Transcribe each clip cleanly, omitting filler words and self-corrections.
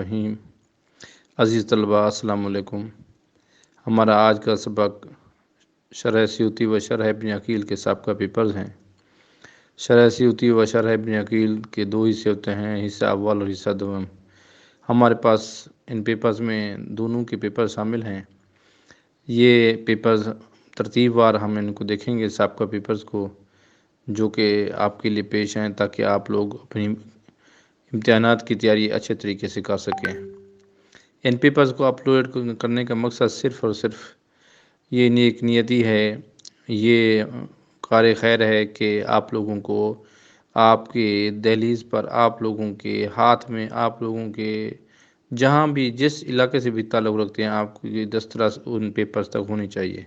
रहीम। अज़ीज़ तलबा अस्सलाम वालेकुम। हमारा आज का सबक शरह सियूती व शरह इब्न अकील के साबका पेपर्स हैं। शरह सियूती व शरह इब्न अकील के दो हिस्से होते हैं, हिस्सा अव्वल और हिस्सा दोम। हमारे पास इन पेपर्स में दोनों के पेपर शामिल हैं। ये पेपर्स तरतीबवार हम इनको देखेंगे साबका पेपर्स को, जो कि आपके लिए पेश हैं ताकि आप लोग अपनी इम्तिहानात की तैयारी अच्छे तरीके से कर सकें। इन पेपर्स को अपलोड करने का मकसद सिर्फ़ और सिर्फ ये नेक नियति है, ये कार खैर है कि आप लोगों को आपके दहलीज़ पर, आप लोगों के हाथ में, आप लोगों के जहाँ भी जिस इलाके से भी ताल्लुक़ रखते हैं, आपकी दस्तरस उन पेपर्स तक होनी चाहिए।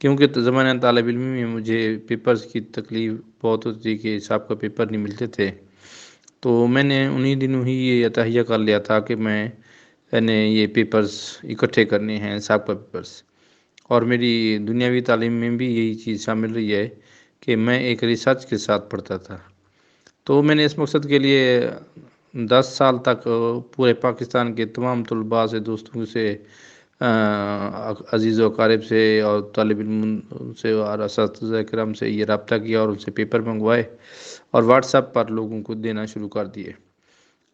क्योंकि ज़माने तालिब इल्मी में मुझे पेपर्स की तकलीफ़ बहुत होती थी कि साहब का पेपर नहीं मिलते थे, तो मैंने उन्हीं दिनों ही ये तहैया कर लिया था कि मैंने ये पेपर्स इकट्ठे करने हैं, साहब का पेपर्स। और मेरी दुनियावी तालीम में भी यही चीज़ शामिल रही है कि मैं एक रिसर्च के साथ पढ़ता था। तो मैंने इस मकसद के लिए 10 साल तक पूरे पाकिस्तान के तमाम तलबा से, दोस्तों से, अज़ीज़ व अक़ारिब से और तालिब इल्म से और असातिज़ा किराम से ये रब्ता किया और उनसे पेपर मंगवाए और व्हाट्सएप पर लोगों को देना शुरू कर दिए।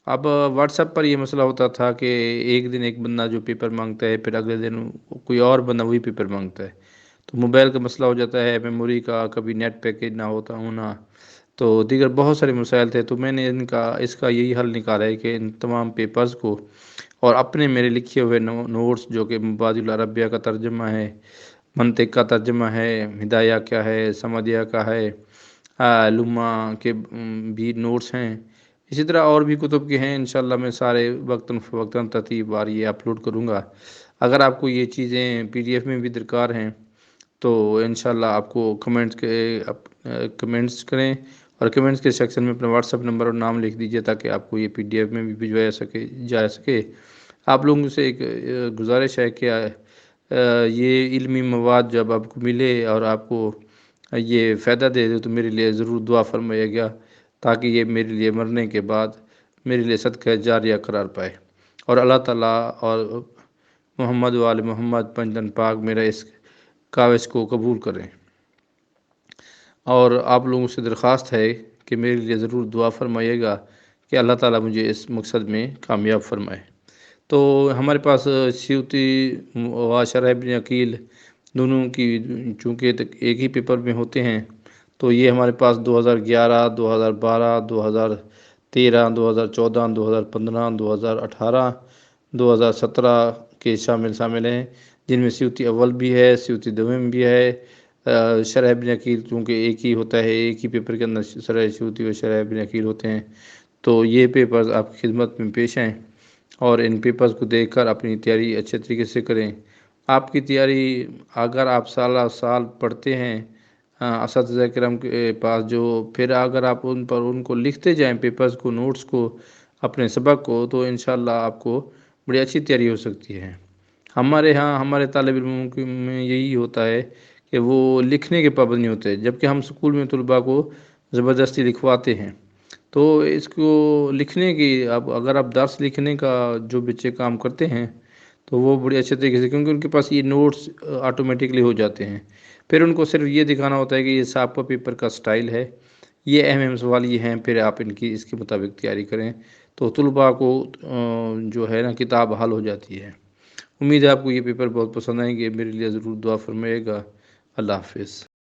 अब व्हाट्सएप पर ये मसला होता था कि एक दिन एक बंदा जो पेपर मांगता है, फिर अगले दिन कोई और बंदा वही पेपर मांगता है, तो मोबाइल का मसला हो जाता है, मेमोरी का, कभी नेट पैकेज ना होना, तो दीगर बहुत सारे मसाइल थे। तो मैंने इसका यही हल निकाला है कि इन तमाम पेपर्स को और अपने मेरे लिखे हुए नोट्स, जो कि मुबादिल अरबिया का तर्जमा है, मंतिक का तर्जमा है, हिदाया क्या है, समदिया का है, लुम्मा के भी नोट्स हैं, इसी तरह और भी कुतुब के हैं। इंशाअल्लाह मैं सारे वक्तन फ़वक्तन तरतीबवार ये अपलोड करूँगा। अगर आपको ये चीज़ें PDF में भी दरकार हैं तो इंशाअल्लाह आपको कमेंट्स करें और कमेंट्स के सेक्शन में अपना व्हाट्सएप नंबर और नाम लिख दीजिए ताकि आपको ये PDF में भी भिजवाया जा सके। आप लोगों से एक गुजारिश है कि ये इल्मी मवाद जब आपको मिले और आपको ये फ़ायदा दे दे तो मेरे लिए ज़रूर दुआ फरमाइएगा, ताकि ये मेरे लिए मरने के बाद मेरे लिए सदका जारिया करार पाए और अल्लाह ताला और मोहम्मद वाले मोहम्मद पंजन पाक मेरा इस काविश को कबूल करें। और आप लोगों से दरख्वास्त है कि मेरे लिए ज़रूर दुआ फरमाइएगा कि अल्लाह ताला मुझे इस मकसद में कामयाब फरमाए। तो हमारे पास सियूती व शरह इब्न अकील दोनों की चूँकि एक ही पेपर में होते हैं, तो ये हमारे पास 2011, 2012, 2013, 2014, 2015, 2018, 2017 के शामिल हैं, जिनमें सियूती अव्वल भी है, सियूती दोम भी है। शरह इब्न अकील चूँकि एक ही होता है, एक ही पेपर के अंदर शरह सियूती व शरह इब्न अकील होते हैं, तो ये पेपर्स आपकी खिदमत में पेश हैं और इन पेपर्स को देखकर अपनी तैयारी अच्छे तरीके से करें। आपकी तैयारी अगर आप साल साल पढ़ते हैं असातिज़ा किराम के पास, जो फिर अगर आप उनको लिखते जाएँ पेपर्स को, नोट्स को, अपने सबक को, तो इंशाअल्लाह आपको बड़ी अच्छी तैयारी हो सकती है। हमारे यहाँ हमारे तालिब इल्मों में यही होता है कि वो लिखने के पाबंद नहीं होते, जबकि हम स्कूल में तलबा को ज़बरदस्ती लिखवाते हैं। तो इसको लिखने की, अब अगर आप दर्स लिखने का जो बच्चे काम करते हैं तो वो बड़ी अच्छे तरीके से, क्योंकि उनके पास ये नोट्स ऑटोमेटिकली हो जाते हैं, फिर उनको सिर्फ ये दिखाना होता है कि ये साहब का पेपर का स्टाइल है, ये अहम सवाल ये हैं, फिर आप इनकी इसके मुताबिक तैयारी करें तो तलबा को जो है ना किताब हल हो जाती है। उम्मीद है आपको ये पेपर बहुत पसंद आएंगे। मेरे लिए ज़रूर दुआ फरमाइएगा। अल्लाह हाफ़िज़।